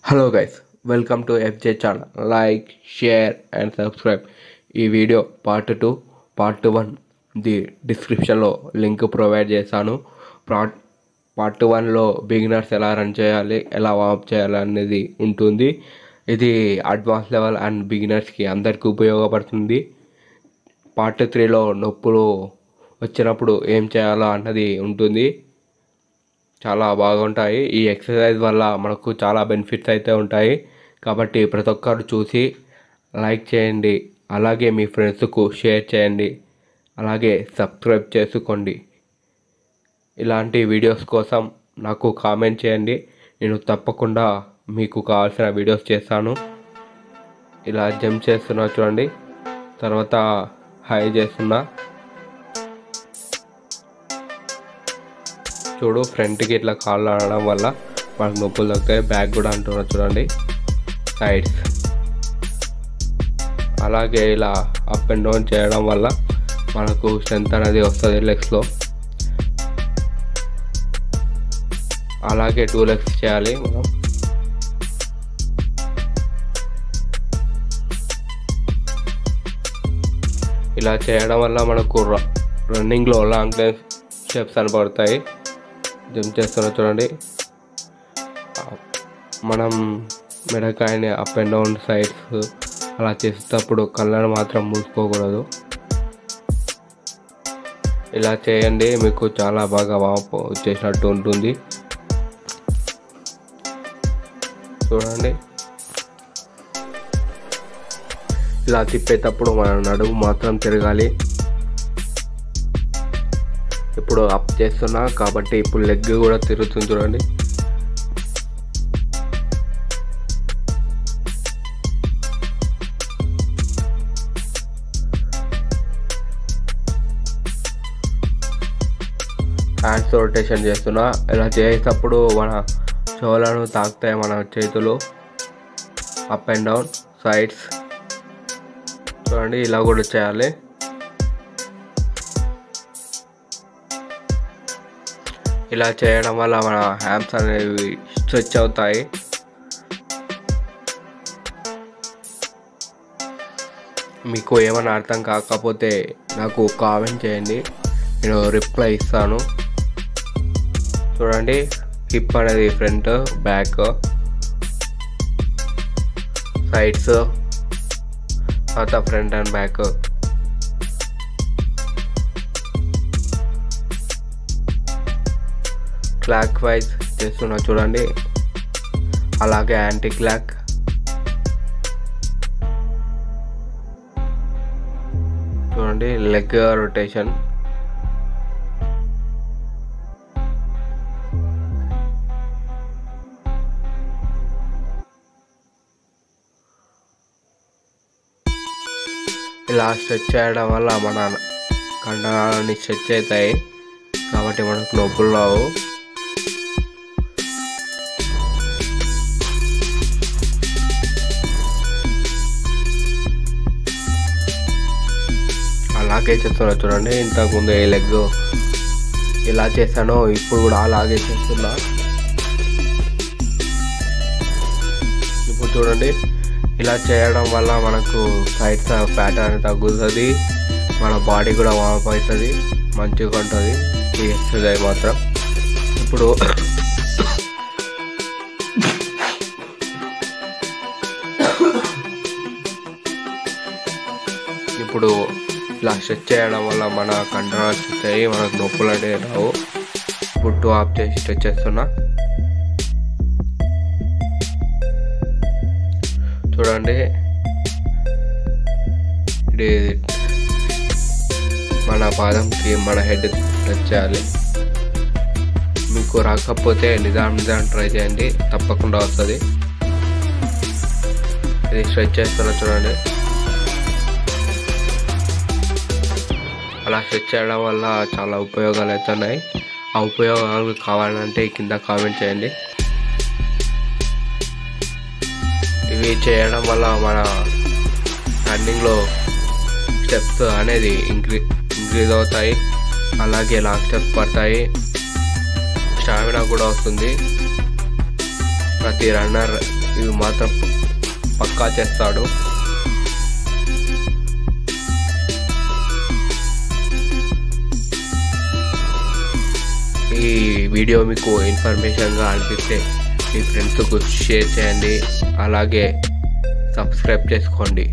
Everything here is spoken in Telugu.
Hello guys, welcome to FJ channel. Like, share and subscribe. ఈ వీడియో పార్ట్ 2, పార్ట్ 1 డిస్క్రిప్షన్లో లింక్ ప్రొవైడ్ చేశాను. పార్ట్ 1లో బిగినర్స్ ఎలా రన్ చేయాలి, ఎలా వార్మ్ చేయాలి అనేది ఉంటుంది. ఇది అడ్వాన్స్ లెవెల్ అండ్ బిగినర్స్కి అందరికీ ఉపయోగపడుతుంది. పార్ట్ 3లో నొప్పులు వచ్చినప్పుడు ఏం చేయాలో అన్నది ఉంటుంది. చాలా బాగుంటాయి. ఈ ఎక్సర్సైజ్ వల్ల మనకు చాలా బెనిఫిట్స్ అయితే ఉంటాయి. కాబట్టి ప్రతి ఒక్కరు చూసి లైక్ చేయండి, అలాగే మీ ఫ్రెండ్స్కు షేర్ చేయండి, అలాగే సబ్స్క్రైబ్ చేసుకోండి. ఇలాంటి వీడియోస్ కోసం నాకు కామెంట్ చేయండి. నేను తప్పకుండా మీకు కావాల్సిన వీడియోస్ చేస్తాను. ఇలా జంప్ చేస్తున్నా చూడండి, తర్వాత హై చేస్తున్నా చూడు. ఫ్రంట్కి ఇట్లా కాళ్ళు ఆడడం వల్ల మనకు నొప్పులు తగ్గుతాయి. బ్యాక్ కూడా అంటున్నా చూడండి, సైడ్స్. అలాగే ఇలా అప్ అండ్ డౌన్ చేయడం వల్ల మనకు స్ట్రెంత్ అనేది వస్తుంది లెగ్స్లో. అలాగే 2 లెగ్స్ చేయాలి మనం. ఇలా చేయడం వల్ల మనకు రన్నింగ్లో లాంగ్ టైం స్టెప్స్ కనపడతాయి. జంప్ చేస్తున్నా చూడండి. మనం మెడకాయని అప్ అండ్ డౌన్ సైడ్స్ అలా చేసేటప్పుడు కళ్ళను మాత్రం మూసుకోకూడదు. ఇలా చేయండి, మీకు చాలా బాగా వాపు వచ్చేసినట్టు ఉంటుంది. చూడండి, ఇలా తిప్పేటప్పుడు మన నడుము మాత్రం తిరగాలి. ఇప్పుడు అప్ చేస్తున్నా కాబట్టి ఇప్పుడు లెగ్ కూడా తిరుగుతుంది చూడండి. హ్యాండ్స్ రొటేషన్ చేస్తున్నా. ఇలా చేసేటప్పుడు మన చెవులను తాకుతాయి మన చేతులు. అప్ అండ్ డౌన్ సైడ్స్ చూడండి, ఇలా కూడా చేయాలి. ఇలా చేయడం వల్ల మన హ్యామ్స్ అనేవి స్ట్రెచ్ అవుతాయి. మీకు ఏమైనా అర్థం కాకపోతే నాకు కామెంట్ చేయండి, నేను రిప్లై ఇస్తాను. చూడండి, హిప్ అనేది ఫ్రంట్, బ్యాక్, సైడ్స్, తర్వాత front and back. Clock wise చేస్తున్నా చూడండి, అలాగే యాంటీ క్లాక్. చూడండి, లెగ్ రొటేషన్. ఇలా స్ట్రెచ్ చేయడం వల్ల మన కండరాలన్నీ స్ట్రెచ్ అవుతాయి, కాబట్టి మనకు నొప్పులు రావు. అలాగే చేస్తున్నా చూడండి. ఇంతకుముందు ఈ లెగ్ ఇలా చేశాను, ఇప్పుడు కూడా అలాగే చేస్తున్నా. ఇప్పుడు చూడండి, ఇలా చేయడం వల్ల మనకు సైడ్స్ ఫ్యాట్ అనేది తగ్గుతుంది, మన బాడీ కూడా వార్మ్ అవుతుంది, మంచిగా ఉంటుంది ఈ ఎక్సర్సైజ్ మాత్రం. ఇప్పుడు ఇప్పుడు ఇలా స్ట్రెచ్ చేయడం వల్ల మన కండరాలు స్ట్రెచ్ అయ్యి మనకు నొప్పులు అనేవి రావు. పుట్టు ఆఫ్ చేసి స్ట్రెచ్ చేస్తున్నా చూడండి. ఇది మన పాదంకి మన హెడ్ స్ట్రెచ్ చేయాలి. మీకు రాకపోతే నిదానం ట్రై చేయండి, తప్పకుండా వస్తుంది. ఇది స్ట్రెచ్ చేస్తున్నా చూడండి. అలా స్ట్రెచ్ చేయడం వల్ల చాలా ఉపయోగాలు అవుతున్నాయి. ఆ ఉపయోగాలు కావాలంటే కింద కామెంట్ చేయండి. ఇవి చేయడం వల్ల మన రన్నింగ్లో స్టెప్స్ అనేది ఇంక్రీజ్ అవుతాయి, అలాగే లాంగ్ స్టెప్స్ పడతాయి, స్టామినా కూడా వస్తుంది. ప్రతి రన్నర్ ఇవి మాత్రం పక్కా చేస్తాడు. ఈ వీడియో మీకు ఇన్ఫర్మేషన్గా అనిపిస్తే మీ ఫ్రెండ్స్కు షేర్ చేయండి, అలాగే సబ్స్క్రైబ్ చేసుకోండి.